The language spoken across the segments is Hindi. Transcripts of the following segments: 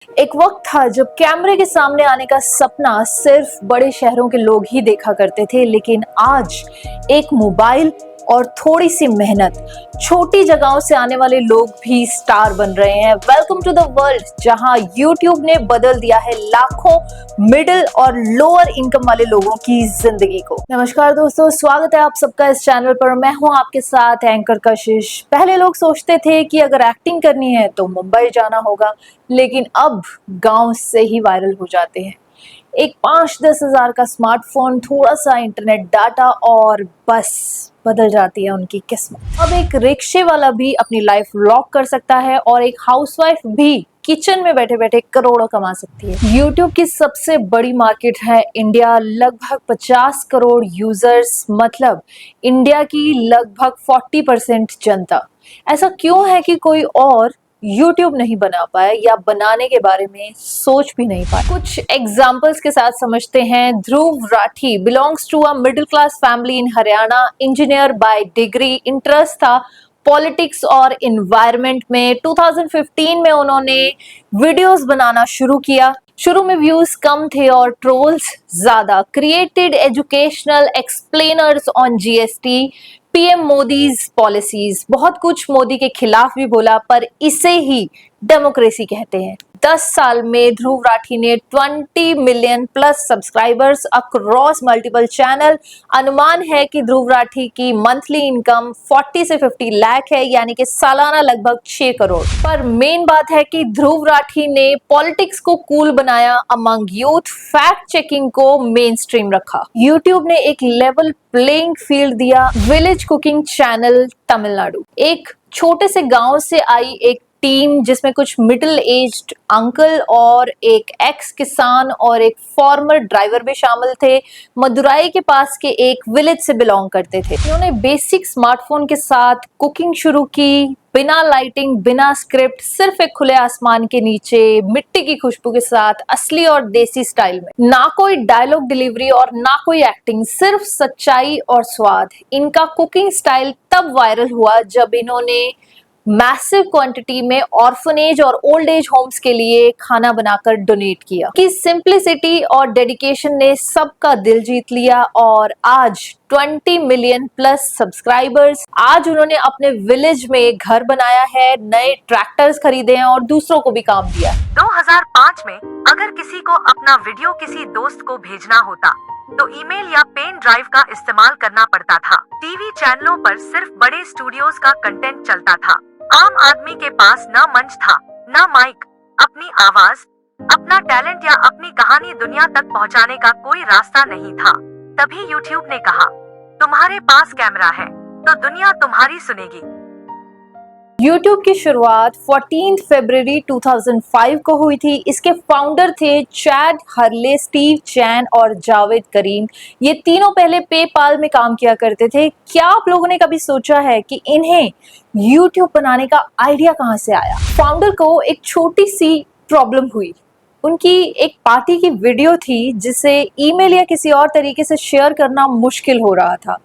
एक वक्त था जब कैमरे के सामने आने का सपना सिर्फ बड़े शहरों के लोग ही देखा करते थे, लेकिन आज एक मोबाइल और थोड़ी सी मेहनत छोटी जगहों से आने वाले लोग भी स्टार बन रहे हैं। वेलकम टू द वर्ल्ड, जहां YouTube ने बदल दिया है लाखों मिडिल और लोअर इनकम वाले लोगों की जिंदगी को। नमस्कार दोस्तों, स्वागत है आप सबका इस चैनल पर। मैं हूं आपके साथ एंकर कशिश। पहले लोग सोचते थे कि अगर एक्टिंग करनी है तो मुंबई जाना होगा, लेकिन अब गांव से ही वायरल हो जाते हैं। एक 5-10 हजार का स्मार्टफोन, थोड़ा सा इंटरनेट डाटा और बस बदल जाती है उनकी किस्मत। अब एक रिक्शे वाला भी अपनी लाइफ व्लॉग कर सकता है और एक हाउसवाइफ भी किचन में बैठे बैठे करोड़ों कमा सकती है। YouTube की सबसे बड़ी मार्केट है इंडिया, लगभग 50 करोड़ यूजर्स, मतलब इंडिया की लगभग 40% जनता। ऐसा क्यों है कि कोई और YouTube नहीं बना पाया या बनाने के बारे में सोच भी नहीं पाया? कुछ एग्जाम्पल्स के साथ समझते हैं। Dhruv Rathee belongs to a middle class family in Haryana, engineer by degree, interest था पॉलिटिक्स और इन्वायरमेंट में। 2015 में उन्होंने वीडियोस बनाना शुरू किया। शुरू में व्यूज कम थे और ट्रोल्स ज्यादा। Created educational explainers on GST, PM Modi's policies, बहुत कुछ मोदी के खिलाफ भी बोला, पर इसे ही डेमोक्रेसी कहते हैं। 10 साल में ध्रुव राठी ने 20 million plus subscribers across multiple channel. अनुमान है कि ध्रुव राठी की मंथली इनकम 40 से 50 लाख है, यानी कि सालाना लगभग 6 करोड़। पर मेन बात है कि ध्रुव राठी ने पॉलिटिक्स को कूल बनाया अमंग यूथ, फैक्ट चेकिंग को मेन स्ट्रीम रखा। यूट्यूब ने एक लेवल प्लेइंग फील्ड दिया। विलेज कुकिंग चैनल तमिलनाडु, एक छोटे से गांव से आई एक टीम जिसमें कुछ मिडिल एज्ड अंकल और एक एक्स किसान और एक फॉर्मर ड्राइवर भी शामिल थे। मदुराई के पास के एक विलेज से बिलोंग करते थे। उन्होंने बेसिक स्मार्टफोन के साथ कुकिंग शुरू की, बिना लाइटिंग, बिना स्क्रिप्ट, सिर्फ एक खुले आसमान के नीचे, मिट्टी की खुशबू के साथ, असली और देसी स्टाइल में। ना कोई डायलॉग डिलीवरी और ना कोई एक्टिंग, सिर्फ सच्चाई और स्वाद। इनका कुकिंग स्टाइल तब वायरल हुआ जब इन्होंने मैसिव क्वांटिटी में ऑर्फनेज और ओल्ड एज होम्स के लिए खाना बनाकर डोनेट किया। कि सिंप्लिसिटी और डेडिकेशन ने सबका दिल जीत लिया और आज 20 मिलियन प्लस सब्सक्राइबर्स। आज उन्होंने अपने विलेज में घर बनाया है, नए ट्रैक्टर्स खरीदे हैं और दूसरों को भी काम दिया। 2005 में अगर किसी को अपना वीडियो किसी दोस्त को भेजना होता तो ईमेल या पेन ड्राइव का इस्तेमाल करना पड़ता था। टीवी चैनलों पर सिर्फ बड़े स्टूडियोज का कंटेंट चलता था। आम आदमी के पास न मंच था, न माइक, अपनी आवाज, अपना टैलेंट या अपनी कहानी दुनिया तक पहुंचाने का कोई रास्ता नहीं था। तभी यूट्यूब ने कहा, तुम्हारे पास कैमरा है तो दुनिया तुम्हारी सुनेगी। YouTube की शुरुआत 14 फरवरी 2005 को हुई थी। इसके फाउंडर थे चैड हरले, स्टीव चैन और जावेद करीम। ये तीनों पहले पेपाल में काम किया करते थे। क्या आप लोगों ने कभी सोचा है कि इन्हें YouTube बनाने का आइडिया कहां से आया? फाउंडर को एक छोटी सी प्रॉब्लम हुई। उनकी एक पार्टी की वीडियो थी जिसे ईमेल या किसी और तरीके से शेयर करना मुश्किल हो रहा था।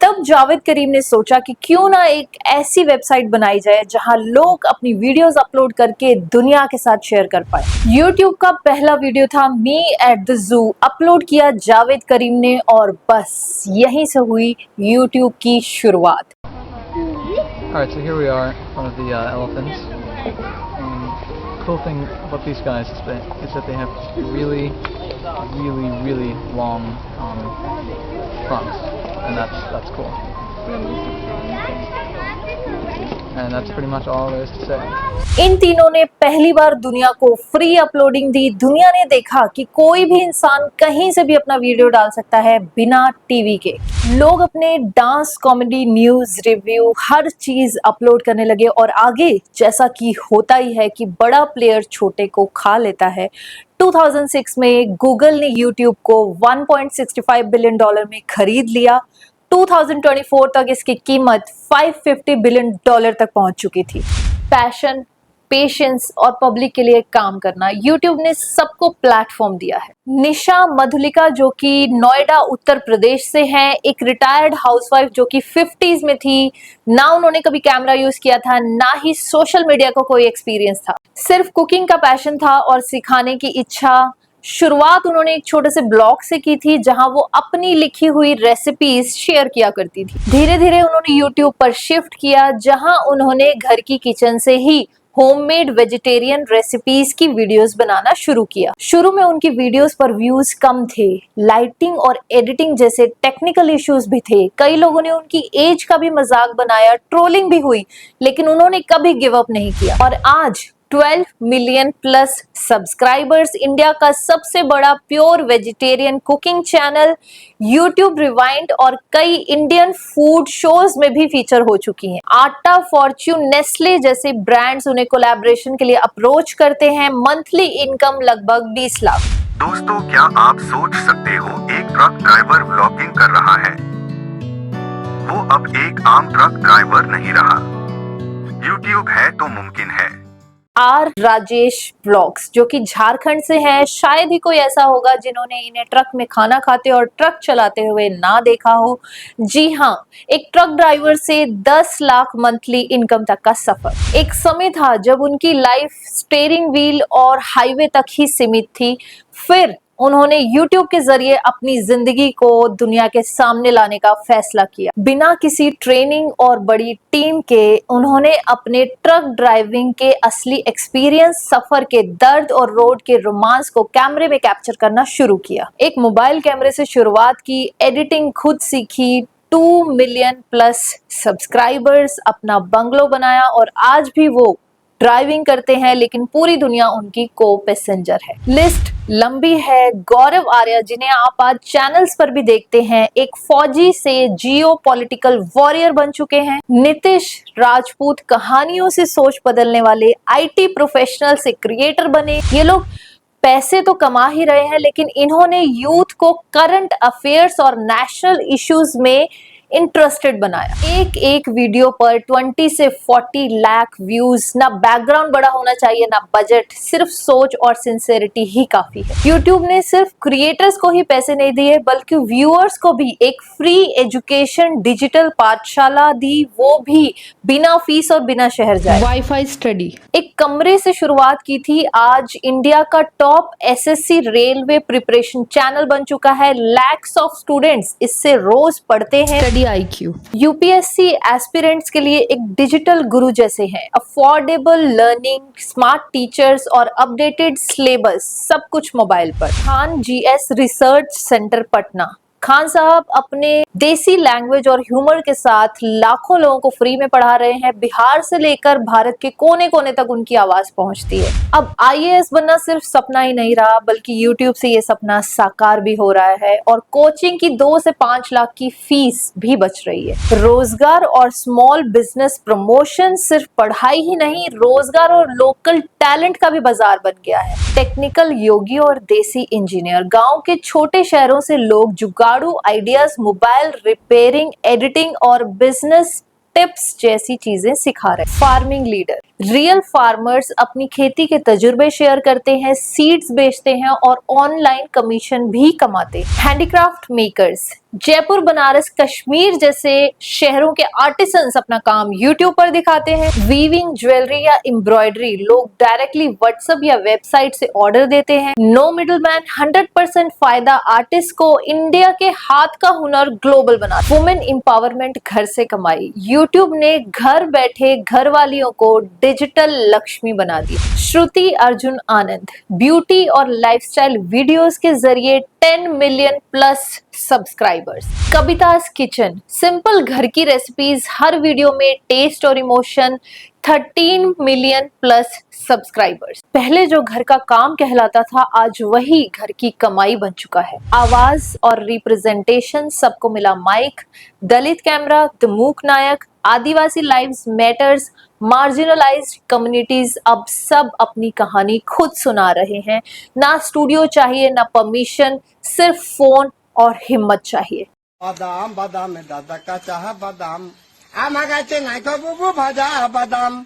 तब जावेद करीम ने सोचा कि क्यों ना एक ऐसी वेबसाइट बनाई जाए जहां लोग अपनी वीडियोस अपलोड करके दुनिया के साथ शेयर कर पाए। YouTube का पहला वीडियो था me at the zoo, upload किया जावेद करीम ने और बस यहीं से हुई YouTube की शुरुआत। Alright, so here we are, one of the elephants. Cool thing about these guys is that they have really long fronts, and that's cool. And that's pretty much all there is to say. इन तीनों ने पहली बार दुनिया को फ्री अपलोडिंग दी। दुनिया ने देखा कि कोई भी इंसान कहीं से भी अपना वीडियो डाल सकता है बिना टीवी के। लोग अपने डांस, कॉमेडी, न्यूज, रिव्यू, हर चीज अपलोड करने लगे और आगे जैसा कि होता ही है कि बड़ा प्लेयर छोटे को खा लेता है। 2006 में गूगल ने YouTube को $1.65 बिलियन में खरीद लिया। 2024 तक इसकी कीमत $550 बिलियन तक पहुंच चुकी थी। पैशन, पेशेंस और पब्लिक के लिए काम करना। यूट्यूब ने सबको प्लेटफॉर्म दिया है। निशा मधुलिका जो कि नोएडा उत्तर प्रदेश से हैं, एक रिटायर्ड हाउसवाइफ जो कि 50s में थी, ना उन्होंने कभी कैमरा यूज किया था, ना ही सोशल मीडिया का कोई एक्सपीरियंस था, सिर्फ कुकिंग का पैशन था और सिखाने की इच्छा। शुरुआत उन्होंने एक छोटे से ब्लॉग से की थी जहां वो अपनी लिखी हुई रेसिपीज शेयर किया करती थी। धीरे धीरे उन्होंने यूट्यूब पर शिफ्ट किया जहां उन्होंने घर की किचन से ही होममेड वेजिटेरियन रेसिपीज की वीडियोस बनाना शुरू किया। शुरू में उनकी वीडियोस पर व्यूज कम थे, लाइटिंग और एडिटिंग जैसे टेक्निकल इश्यूज भी थे। कई लोगों ने उनकी एज का भी मजाक बनाया, ट्रोलिंग भी हुई, लेकिन उन्होंने कभी गिव अप नहीं किया और आज 12 मिलियन प्लस सब्सक्राइबर्स, इंडिया का सबसे बड़ा pure vegetarian cooking channel, YouTube rewind और कई इंडियन फूड शोज में भी फीचर हो चुकी हैं। आटा, फॉर्च्यून, नेस्ले जैसे ब्रांड्स उन्हें कोलैबोरेशन के लिए अप्रोच करते हैं। मंथली इनकम लगभग 20 लाख। दोस्तों, क्या आप सोच सकते हो एक ट्रक ड्राइवर व्लॉगिंग कर रहा है? वो अब एक आम ट्रक ड्राइवर नहीं रहा। यूट्यूब है तो मुमकिन है। आर राजेश ब्लॉग्स जो कि झारखंड से हैं, शायद ही कोई ऐसा होगा जिन्होंने इन्हें ट्रक में खाना खाते और ट्रक चलाते हुए ना देखा हो। जी हाँ, एक ट्रक ड्राइवर से 10 लाख मंथली इनकम तक का सफर। एक समय था जब उनकी लाइफ स्टीयरिंग व्हील और हाईवे तक ही सीमित थी। फिर उन्होंने YouTube के जरिए अपनी जिंदगी को दुनिया के सामने लाने का फैसला किया। बिना किसी ट्रेनिंग और बड़ी टीम के उन्होंने अपने ट्रक ड्राइविंग के असली एक्सपीरियंस, सफर के दर्द और रोड के रोमांस को कैमरे में कैप्चर करना शुरू किया। एक मोबाइल कैमरे से शुरुआत की, एडिटिंग खुद सीखी, 2 मिलियन प्लस सब्सक्राइबर्स, अपना बंगलो बनाया और आज भी वो ड्राइविंग करते हैं, लेकिन पूरी दुनिया उनकी को पैसेंजर है। लिस्ट लंबी है। गौरव आर्या, जिन्हें आप आज चैनल्स पर भी देखते हैं, एक फौजी से जियो पॉलिटिकल वॉरियर बन चुके हैं। नितिश राजपूत, कहानियों से सोच बदलने वाले IT प्रोफेशनल से क्रिएटर बने। ये लोग पैसे तो कमा ही रहे हैं, लेकिन इन्होंने यूथ को करंट अफेयर्स और नेशनल इश्यूज में इंटरेस्टेड बनाया। एक एक वीडियो पर 20 से 40 लाख व्यूज। ना बैकग्राउंड बड़ा होना चाहिए, ना बजट, सिर्फ सोच और सिंसेरिटी ही काफी है। यूट्यूब ने सिर्फ क्रिएटर्स को ही पैसे नहीं दिए, बल्कि व्यूअर्स को भी एक फ्री एजुकेशन डिजिटल पाठशाला दी, वो भी बिना फीस और बिना शहर जाए। Wifi study. एक कमरे से शुरुआत की थी, आज इंडिया का top SSC railway preparation channel बन चुका है। लैक्स ऑफ स्टूडेंट्स इससे रोज पढ़ते हैं। IQ UPSC एस्पिरेंट्स के लिए एक डिजिटल गुरु जैसे हैं। अफोर्डेबल लर्निंग, स्मार्ट टीचर्स और अपडेटेड सिलेबस, सब कुछ मोबाइल पर। Khan GS research centre Patna. Khan साहब अपने देसी लैंग्वेज और ह्यूमर के साथ लाखों लोगों को फ्री में पढ़ा रहे हैं। बिहार से लेकर भारत के कोने कोने तक उनकी आवाज पहुंचती है। अब IAS बनना सिर्फ सपना ही नहीं रहा, बल्कि YouTube से ये सपना साकार भी हो रहा है और कोचिंग की 2 से 5 लाख की फीस भी बच रही है। रोजगार और स्मॉल बिजनेस प्रमोशन सिर्फ पढ़ाई ही नहीं, रोजगार और लोकल टैलेंट का भी बाजार बन गया है। टेक्निकल योगी और देसी इंजीनियर, गांव के छोटे शहरों से लोग जुगाड़ू आइडियाज, मोबाइल रिपेयरिंग, एडिटिंग और बिजनेस टिप्स जैसी चीजें सिखा रहे हैं। फार्मिंग लीडर, रियल फार्मर्स अपनी खेती के तजुर्बे शेयर करते हैं, सीड्स बेचते हैं और ऑनलाइन कमीशन भी कमाते हैं। हैंडीक्राफ्ट मेकर्स, जयपुर, बनारस, कश्मीर जैसे शहरों के आर्टिसंस अपना काम YouTube पर दिखाते हैं। वीविंग, ज्वेलरी या एम्ब्रॉयडरी, लोग डायरेक्टली व्हाट्सएप या वेबसाइट से ऑर्डर देते हैं। नो मिडलमैन, 100% फायदा आर्टिस्ट को इंडिया के हाथ का हुनर ग्लोबल बना। वुमेन एम्पावरमेंट, घर से कमाई, YouTube ने घर बैठे घर वालियों को डिजिटल लक्ष्मी बना दी। श्रुति अर्जुन आनंद, ब्यूटी और लाइफस्टाइल वीडियोस के जरिए 10 मिलियन प्लस सब्सक्राइबर्स। कविता's किचन, सिंपल घर की रेसिपीज, हर वीडियो में टेस्ट और इमोशन, 13 मिलियन प्लस सब्सक्राइबर्स। पहले जो घर का काम कहलाता था, आज वही घर की कमाई बन चुका है। आवाज और रिप्रेजेंटेशन, सबको मिला माइक, दलित कैमरा, द मूक नायक, आदिवासी लाइव्स मैटर्स, मार्जिनलाइज्ड कम्युनिटीज, अब सब अपनी कहानी खुद सुना रहे हैं। ना स्टूडियो चाहिए, ना परमिशन, सिर्फ फोन और हिम्मत चाहिए। बादाम बादाम में दादा का चाह बादाम आमा गाचे नाइको बुबु भाजा बादाम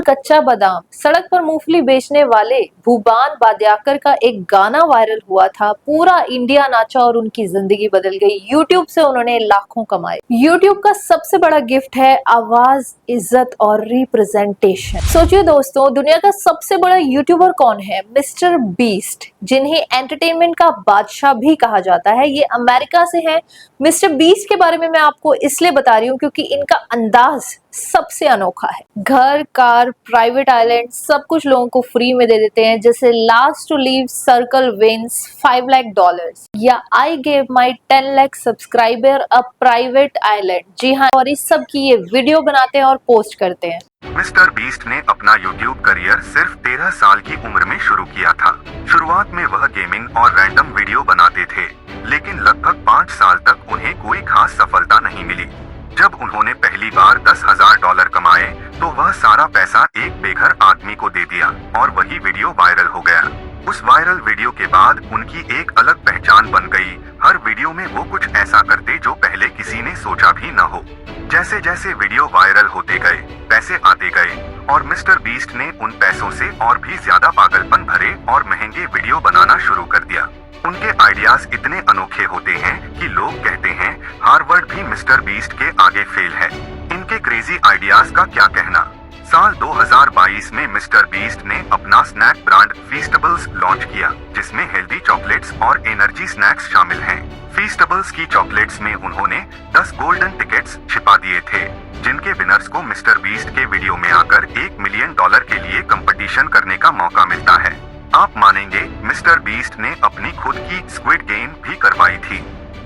कच्चा बादाम। सड़क पर मूंगफली बेचने वाले भूबान बाद्याकर का एक गाना वायरल हुआ था, पूरा इंडिया नाचा और उनकी जिंदगी बदल गई। यूट्यूब से उन्होंने लाखों कमाए। यूट्यूब का सबसे बड़ा गिफ्ट है आवाज, इज्जत और रिप्रेजेंटेशन। सोचिए दोस्तों, दुनिया का सबसे बड़ा यूट्यूबर कौन है? मिस्टर बीस्ट, जिन्हें एंटरटेनमेंट का बादशाह भी कहा जाता है। ये अमेरिका से हैं। मिस्टर बीस्ट के बारे में मैं आपको इसलिए बता रही हूँ क्योंकि इनका अंदाज सबसे अनोखा है। घर, कार, प्राइवेट आइलैंड सब कुछ लोगों को फ्री में दे देते हैं, जैसे last to leave circle wins $5 lakh या I gave my 10 lakh subscriber a private island. जी हाँ, और इस सब की ये वीडियो बनाते हैं और पोस्ट करते हैं। मिस्टर बीस्ट ने अपना यूट्यूब करियर सिर्फ 13 साल की उम्र में शुरू किया था। शुरुआत में वह गेमिंग और रैंडम वीडियो बनाते थे, लेकिन लगभग 5 साल तक उन्हें कोई खास सफलता नहीं मिली। जब उन्होंने पहली बार $10,000 कमाए तो वह सारा पैसा एक बेघर आदमी को दे दिया और वही वीडियो वायरल हो गया। उस वायरल वीडियो के बाद उनकी एक अलग पहचान बन गई। हर वीडियो में वो कुछ ऐसा करते जो पहले किसी ने सोचा भी न हो। जैसे जैसे वीडियो वायरल होते गए, पैसे आते गए और मिस्टर बीस्ट ने उन पैसों से और भी ज्यादा पागलपन भरे और महंगे वीडियो बनाना शुरू कर दिया। उनके आइडियाज इतने अनोखे होते हैं कि लोग कहते हैं हार्वर्ड भी मिस्टर बीस्ट के आगे फेल है। इनके क्रेजी आइडियाज का क्या कहना। साल 2022 में मिस्टर बीस्ट ने अपना स्नैक ब्रांड फीस्टेबल्स लॉन्च किया, जिसमें हेल्दी चॉकलेट्स और एनर्जी स्नैक्स शामिल हैं। फीस्टेबल्स की चॉकलेट्स में उन्होंने 10 गोल्डन टिकट्स छिपा दिए थे, जिनके विनर्स को मिस्टर बीस्ट के वीडियो में आकर $1 मिलियन के लिए कंपटीशन करने का मौका मिलता है। आप मानेंगे, मिस्टर बीस्ट ने अपनी खुद की स्क्विड गेम भी करवाई थी।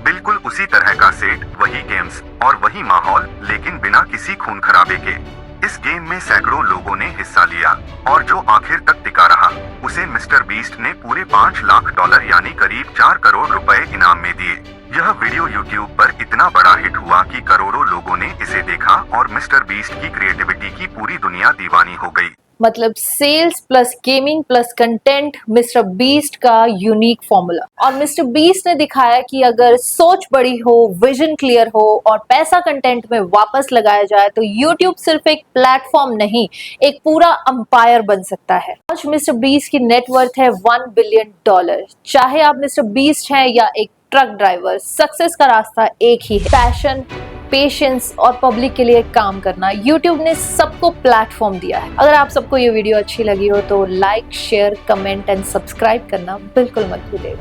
बिल्कुल उसी तरह का सेट, वही गेम्स और वही माहौल, लेकिन बिना किसी खून खराबे के। इस गेम में सैकड़ों लोगों ने हिस्सा लिया और जो आखिर तक टिका रहा, उसे मिस्टर बीस्ट ने पूरे $5 लाख यानी करीब 4 करोड़ रुपए इनाम में दिए। यह वीडियो यूट्यूब पर इतना बड़ा हिट हुआ कि करोड़ों लोगों ने इसे देखा और मिस्टर बीस्ट की क्रिएटिविटी की पूरी दुनिया दीवानी हो गई। मतलब sales plus gaming plus content, Mister Beast का यूनिक फॉर्मूला। और मिस्टर बीस्ट ने दिखाया कि अगर सोच बड़ी हो, विजन क्लियर हो और पैसा कंटेंट में वापस लगाया जाए तो यूट्यूब सिर्फ एक प्लेटफॉर्म नहीं, एक पूरा अंपायर बन सकता है। आज मिस्टर बीस्ट की नेटवर्थ है $1 बिलियन। चाहे आप मिस्टर बीस्ट हैं या एक ट्रक ड्राइवर, सक्सेस का रास्ता एक ही है, पैशन, पेशेंस और पब्लिक के लिए काम करना। YouTube ने सबको प्लेटफॉर्म दिया है। अगर आप सबको ये वीडियो अच्छी लगी हो तो like, share, comment and subscribe करना बिल्कुल मत भूलिएगा।